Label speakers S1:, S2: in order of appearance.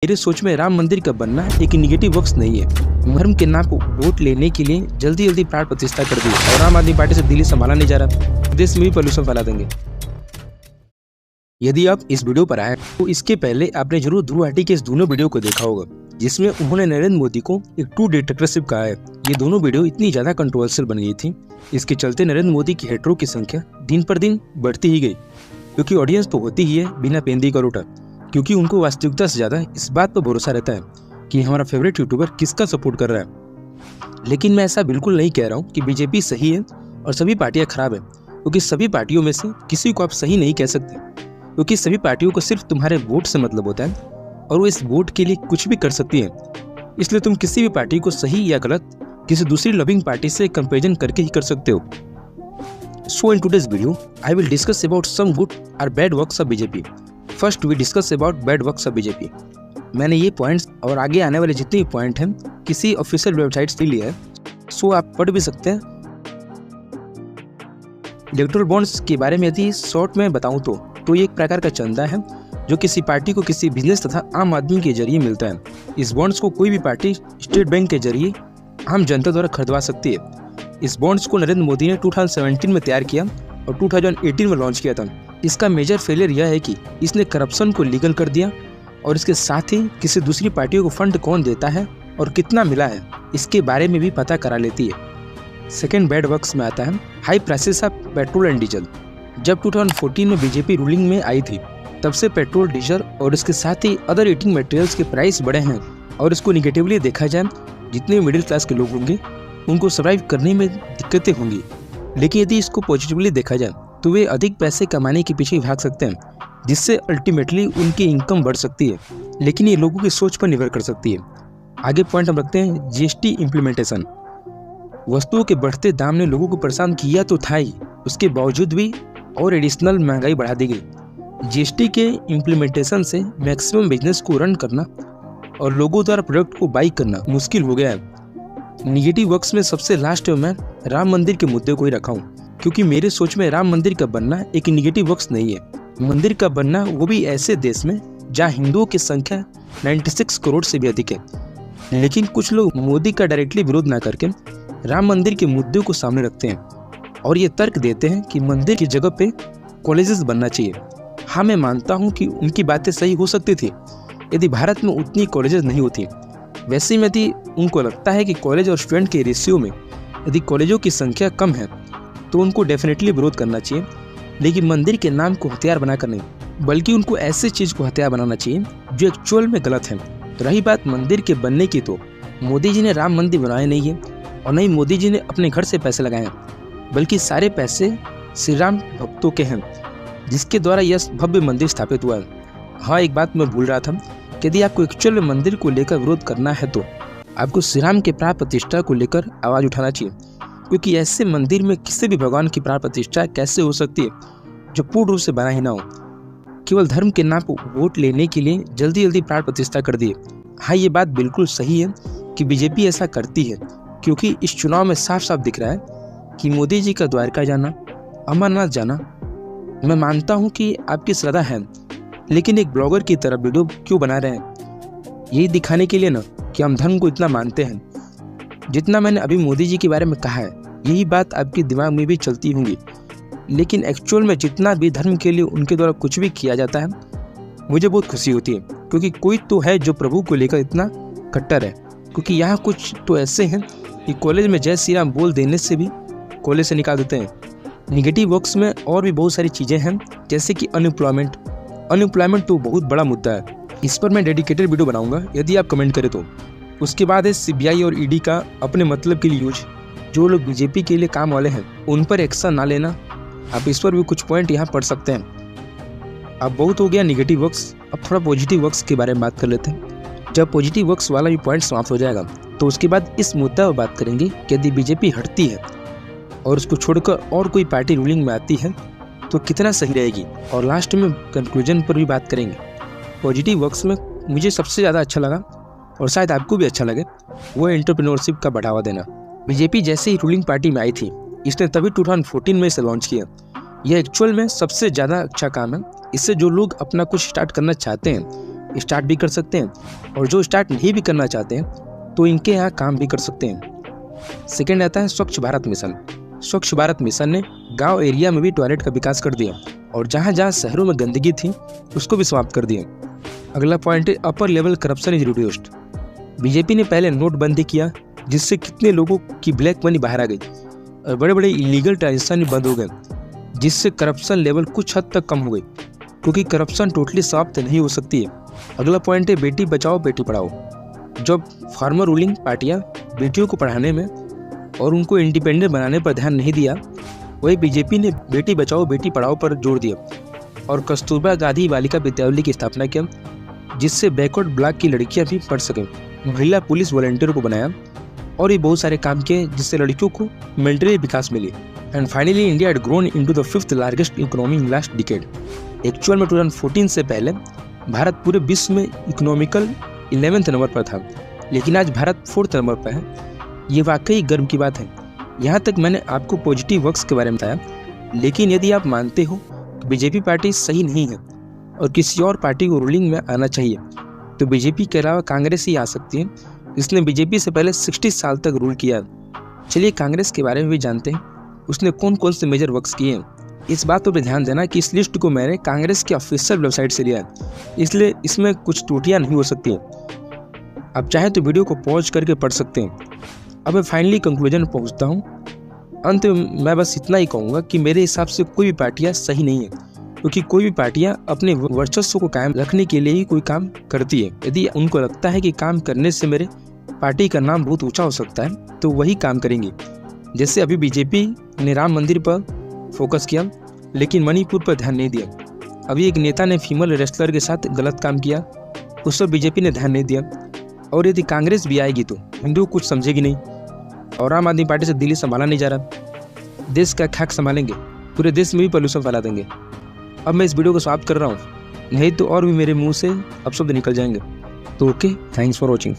S1: मेरे सोच में राम मंदिर का बनना एक निगेटिव वक्स नहीं है। धर्म के नाम पर वोट लेने के लिए जल्दी जल्दी प्राण प्रतिष्ठा कर दी और आम आदमी पार्टी से दिल्ली संभाला नहीं जा रहा, देश में भी पॉल्यूशन फैला देंगे। यदि आप इस वीडियो पर आए तो इसके पहले आपने जरूर ध्रुव आर्टी के इस दोनों वीडियो को देखा होगा, जिसमें उन्होंने नरेंद्र मोदी को एक ट्रू डिक्टेटरशिप कहा है। ये दोनों वीडियो इतनी ज्यादा कंट्रोवर्शियल बन गई थी, इसके चलते नरेंद्र मोदी की हेटरों की संख्या दिन पर दिन बढ़ती ही गई, क्योंकि ऑडियंस तो होती ही है बिना पेंदी का रोटा, क्योंकि उनको वास्तविकता से ज्यादा इस बात पर भरोसा रहता है कि हमारा फेवरेट यूट्यूबर किसका सपोर्ट कर रहा है। लेकिन मैं ऐसा बिल्कुल नहीं कह रहा हूँ कि बीजेपी सही है और सभी पार्टियां खराब है, क्योंकि सभी पार्टियों में से किसी को आप सही नहीं कह सकते, क्योंकि सभी पार्टियों को सिर्फ तुम्हारे वोट से मतलब होता है और वो इस वोट के लिए कुछ भी कर सकती है। इसलिए तुम किसी भी पार्टी को सही या गलत किसी दूसरी लविंग पार्टी से कंपेरिजन करके ही कर सकते हो। So in today's video, I will discuss about some good or bad works of BJP. First we discuss about bad works of BJP. मैंने ये पॉइंट्स और आगे आने वाले जितने भी पॉइंट हैं किसी ऑफिशियल वेबसाइट से लिए हैं, सो आप पढ़ भी सकते हैं। इलेक्टोरल बॉन्ड्स के बारे में यदि शॉर्ट में बताऊं तो ये एक प्रकार का चंदा है जो किसी पार्टी को किसी बिजनेस तथा आम आदमी के जरिए मिलता है। इस बॉन्ड्स को कोई भी पार्टी स्टेट बैंक के जरिए आम जनता द्वारा खरीदवा सकती है। इस बॉन्ड्स को नरेंद्र मोदी ने 2017 में तैयार किया और 2018 में लॉन्च किया था। इसका मेजर फेलियर यह है कि इसने करप्शन को लीगल कर दिया और इसके साथ ही किसी दूसरी पार्टियों को फंड कौन देता है और कितना मिला है इसके बारे में भी पता करा लेती है। सेकेंड बैड वर्क्स में आता है high prices of petrol and diesel. जब 2014 में बीजेपी रूलिंग में आई थी, तब से पेट्रोल, डीजल और इसके साथ ही अदर ईटिंग मटेरियल्स के प्राइस बढ़े हैं। और इसको निगेटिवली देखा जाए, जितने मिडिल क्लास के लोग होंगे उनको सर्वाइव करने में दिक्कतें होंगी, लेकिन यदि इसको पॉजिटिवली देखा जाए तो वे अधिक पैसे कमाने के पीछे भाग सकते हैं, जिससे अल्टीमेटली उनकी इनकम बढ़ सकती है। लेकिन ये लोगों की सोच पर निर्भर कर सकती है। आगे पॉइंट हम रखते हैं जीएसटी इम्प्लीमेंटेशन। वस्तुओं के बढ़ते दाम ने लोगों को परेशान किया तो था ही, उसके बावजूद भी और एडिशनल महंगाई बढ़ा दी गई। जीएसटी के इम्प्लीमेंटेशन से मैक्सिमम बिजनेस को रन करना और लोगों द्वारा प्रोडक्ट को बाई करना मुश्किल हो गया है। निगेटिव वर्क्स में सबसे लास्ट में मैं राम मंदिर के मुद्दे को ही रखा हूँ, क्योंकि मेरे सोच में राम मंदिर का बनना एक निगेटिव वर्क्स नहीं है। मंदिर का बनना वो भी ऐसे देश में जहाँ हिंदुओं की संख्या 96 करोड़ से भी अधिक है। लेकिन कुछ लोग मोदी का डायरेक्टली विरोध ना करके राम मंदिर के मुद्दे को सामने रखते हैं और ये तर्क देते हैं कि मंदिर की जगह पे कॉलेजेस बनना चाहिए। हाँ, मैं मानता हूँ कि उनकी बातें सही हो सकती थी यदि भारत में उतनी कॉलेजेस नहीं होती। वैसे में यदि उनको लगता है कि कॉलेज और स्टूडेंट के रेशियो में यदि कॉलेजों की संख्या कम है तो उनको डेफिनेटली विरोध करना चाहिए, लेकिन मंदिर के नाम को हथियार बनाकर नहीं, बल्कि उनको ऐसे चीज़ को हथियार बनाना चाहिए जो एक्चुअल में गलत है। रही बात मंदिर के बनने की, तो मोदी जी ने राम मंदिर बनाया नहीं है और नहीं मोदी जी ने अपने घर से पैसे लगाए हैं, बल्कि सारे पैसे श्री राम भक्तों के हैं, जिसके द्वारा यह भव्य मंदिर स्थापित हुआ है। हाँ, एक बात मैं भूल रहा था कि यदि आपको एक्चुअल में मंदिर को लेकर विरोध करना है तो आपको श्री राम के प्राण प्रतिष्ठा को लेकर आवाज़ उठाना चाहिए, क्योंकि ऐसे मंदिर में किसी भी भगवान की प्राण प्रतिष्ठा कैसे हो सकती है जो पूर्ण रूप से बना ही ना हो। केवल धर्म के नाम पर वोट लेने के लिए जल्दी जल्दी प्राण प्रतिष्ठा कर दिए। हाँ, ये बात बिल्कुल सही है कि बीजेपी ऐसा करती है, क्योंकि इस चुनाव में साफ साफ दिख रहा है कि मोदी जी का द्वारका जाना, अमरनाथ जाना, मैं मानता हूँ कि आपकी श्रद्धा है, लेकिन एक ब्लॉगर की तरह वीडियो क्यों बना रहे हैं? यही दिखाने के लिए ना कि हम धर्म को इतना मानते हैं। जितना मैंने अभी मोदी जी के बारे में कहा है, यही बात आपके दिमाग में भी चलती होंगी, लेकिन एक्चुअल में जितना भी धर्म के लिए उनके द्वारा कुछ भी किया जाता है, मुझे बहुत खुशी होती है, क्योंकि कोई तो है जो प्रभु को लेकर इतना कट्टर है। क्योंकि यहाँ कुछ तो ऐसे हैं कि कॉलेज में जय श्री राम बोल देने से भी कॉलेज से निकाल देते हैं। निगेटिव वर्क्स में और भी बहुत सारी चीज़ें हैं, जैसे कि अनएम्प्लॉयमेंट तो बहुत बड़ा मुद्दा है। इस पर मैं डेडिकेटेड वीडियो बनाऊंगा यदि आप कमेंट करें तो। उसके बाद है सीबीआई और ईडी का अपने मतलब के लिए यूज। जो लोग बीजेपी के लिए काम वाले हैं उन पर एक्शन ना लेना। आप इस पर भी कुछ पॉइंट यहाँ पढ़ सकते हैं। अब बहुत हो गया निगेटिव वर्क्स, अब थोड़ा पॉजिटिव वर्क्स के बारे में बात कर लेते हैं। जब पॉजिटिव वर्क्स वाला भी पॉइंट समाप्त हो जाएगा तो उसके बाद इस मुद्दा पर बात करेंगे कि यदि बीजेपी हटती है और उसको छोड़कर और कोई पार्टी रूलिंग में आती है तो कितना सही रहेगी, और लास्ट में कंक्लूजन पर भी बात करेंगे। पॉजिटिव वर्क्स में मुझे सबसे ज़्यादा अच्छा लगा, और शायद आपको भी अच्छा लगे, वो एंटरप्रेन्योरशिप का बढ़ावा देना। बीजेपी जैसे ही रूलिंग पार्टी में आई थी, इसने तभी 2014 में इसे लॉन्च किया। यह एक्चुअल में सबसे ज़्यादा अच्छा काम है। इससे जो लोग अपना कुछ स्टार्ट करना चाहते हैं स्टार्ट भी कर सकते हैं, और जो स्टार्ट नहीं भी करना चाहते हैं तो इनके यहाँ काम भी कर सकते हैं। सेकेंड आता है स्वच्छ भारत मिशन। स्वच्छ भारत मिशन ने गांव एरिया में भी टॉयलेट का विकास कर दिया, और जहां जहां शहरों में गंदगी थी उसको भी समाप्त कर दिया। अगला पॉइंट है upper level corruption is reduced. BJP ने पहले नोटबंदी किया, जिससे कितने लोगों की ब्लैक मनी बाहर आ गई और बड़े बड़े इलीगल ट्रांजेक्शन बंद हो गए, जिससे करप्शन लेवल कुछ हद तक कम हो गई, क्योंकि करप्शन टोटली समाप्त नहीं हो सकती है। अगला पॉइंट है बेटी बचाओ बेटी पढ़ाओ। जब फार्मर रूलिंग पार्टियां बेटियों को पढ़ाने में और उनको इंडिपेंडेंट बनाने पर ध्यान नहीं दिया, वही बीजेपी ने बेटी बचाओ बेटी पढ़ाओ पर जोर दिया और कस्तूरबा गांधी बालिका विद्यालय की स्थापना किया, जिससे बैकवर्ड ब्लॉक की लड़कियां भी पढ़ सकें। महिला पुलिस वॉलंटियर को बनाया और ये बहुत सारे काम किए, जिससे लड़कियों को मेंटली विकास मिले। And finally India had grown into the 5th largest economy in last decade. Actual में 2014 से पहले भारत पूरे विश्व में इकोनॉमिकल 11वें नंबर पर था, लेकिन आज भारत 4th नंबर पर है। ये वाकई गर्व की बात है। यहाँ तक मैंने आपको पॉजिटिव वर्क्स के बारे में बताया, लेकिन यदि आप मानते हो कि बीजेपी पार्टी सही नहीं है और किसी और पार्टी को रूलिंग में आना चाहिए, तो बीजेपी के अलावा कांग्रेस ही आ सकती है, जिसने बीजेपी से पहले 60 साल तक रूल किया। चलिए कांग्रेस के बारे में भी जानते हैं, उसने कौन कौन से मेजर वर्क्स किए हैं। इस बात पर ध्यान देना कि इस लिस्ट को मैंने कांग्रेस की ऑफिशियल वेबसाइट से लिया है, इसलिए इसमें कुछ त्रुटियां नहीं हो सकती हैं। आप चाहें तो वीडियो को पॉज करके पढ़ सकते हैं। अब मैं फाइनली कंक्लूजन पहुंचता हूं। अंत में मैं बस इतना ही कहूँगा कि मेरे हिसाब से कोई भी पार्टियां सही नहीं है, क्योंकि कोई भी पार्टियां अपने वर्चस्व को कायम रखने के लिए ही कोई काम करती है। यदि उनको लगता है कि काम करने से मेरे पार्टी का नाम बहुत ऊंचा हो सकता है, तो वही काम करेंगी। जैसे अभी बीजेपी ने राम मंदिर पर फोकस किया, लेकिन मणिपुर पर ध्यान नहीं दिया। अभी एक नेता ने फीमेल रेसलर के साथ गलत काम किया, उस पर बीजेपी ने ध्यान नहीं दिया। और यदि कांग्रेस भी आएगी तो हिंदू कुछ समझेगी नहीं, और आम आदमी पार्टी से दिल्ली संभाला नहीं जा रहा। देश का खाक संभालेंगे, पूरे देश में भी पॉल्यूशन फैला देंगे। अब मैं इस वीडियो को समाप्त कर रहा हूँ, नहीं तो और भी मेरे मुंह से अपशब्द निकल जाएंगे। तो ओके, थैंक्स फॉर वॉचिंग।